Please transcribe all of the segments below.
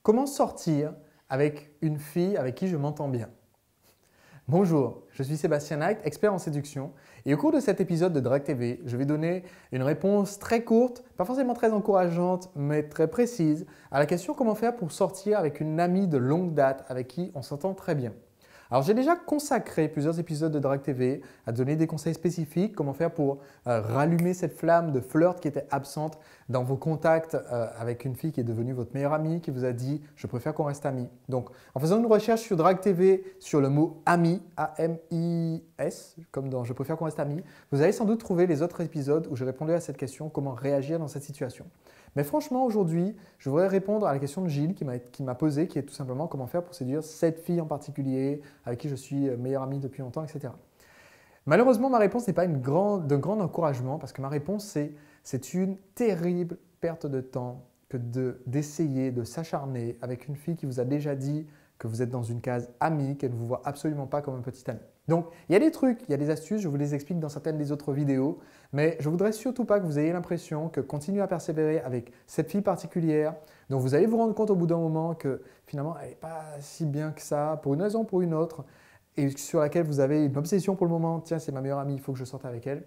Comment sortir avec une fille avec qui je m'entends bien? Bonjour, je suis Sébastien Knight, expert en séduction et au cours de cet épisode de Drague TV, je vais donner une réponse très courte, pas forcément très encourageante, mais très précise à la question comment faire pour sortir avec une amie de longue date avec qui on s'entend très bien. Alors j'ai déjà consacré plusieurs épisodes de Drague TV à donner des conseils spécifiques, comment faire pour rallumer cette flamme de flirt qui était absente dans vos contacts avec une fille qui est devenue votre meilleure amie, qui vous a dit « je préfère qu'on reste amis ». Donc en faisant une recherche sur Drague TV sur le mot « ami », A-M-I-S, comme dans « je préfère qu'on reste amis », vous allez sans doute trouver les autres épisodes où j'ai répondu à cette question « comment réagir dans cette situation ». Mais franchement, aujourd'hui, je voudrais répondre à la question de Gilles qui m'a posée, qui est tout simplement comment faire pour séduire cette fille en particulier, avec qui je suis meilleur ami depuis longtemps, etc. Malheureusement, ma réponse n'est pas d'un grand encouragement parce que ma réponse, c'est une terrible perte de temps que d'essayer de s'acharner avec une fille qui vous a déjà dit que vous êtes dans une case amie, qu'elle ne vous voit absolument pas comme un petit ami. Donc, il y a des trucs, il y a des astuces, je vous les explique dans certaines des autres vidéos, mais je ne voudrais surtout pas que vous ayez l'impression que continuer à persévérer avec cette fille particulière, dont vous allez vous rendre compte au bout d'un moment que finalement, elle n'est pas si bien que ça, pour une raison ou pour une autre, et sur laquelle vous avez une obsession pour le moment, tiens, c'est ma meilleure amie, il faut que je sorte avec elle.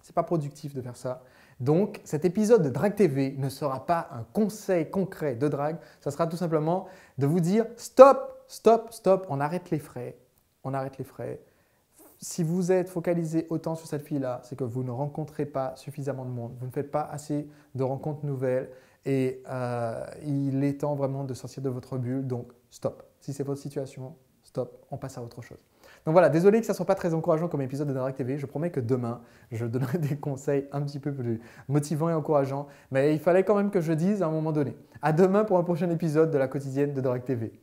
Ce n'est pas productif de faire ça. Donc, cet épisode de Drague TV ne sera pas un conseil concret de drague, ça sera tout simplement de vous dire stop, stop, stop, on arrête les frais, on arrête les frais. Si vous êtes focalisé autant sur cette fille-là, c'est que vous ne rencontrez pas suffisamment de monde, vous ne faites pas assez de rencontres nouvelles et il est temps vraiment de sortir de votre bulle, donc stop. Si c'est votre situation, stop, on passe à autre chose. Donc voilà, désolé que ça ne soit pas très encourageant comme épisode de Drague TV. Je promets que demain, je donnerai des conseils un petit peu plus motivants et encourageants. Mais il fallait quand même que je dise à un moment donné. À demain pour un prochain épisode de la quotidienne de Drague TV.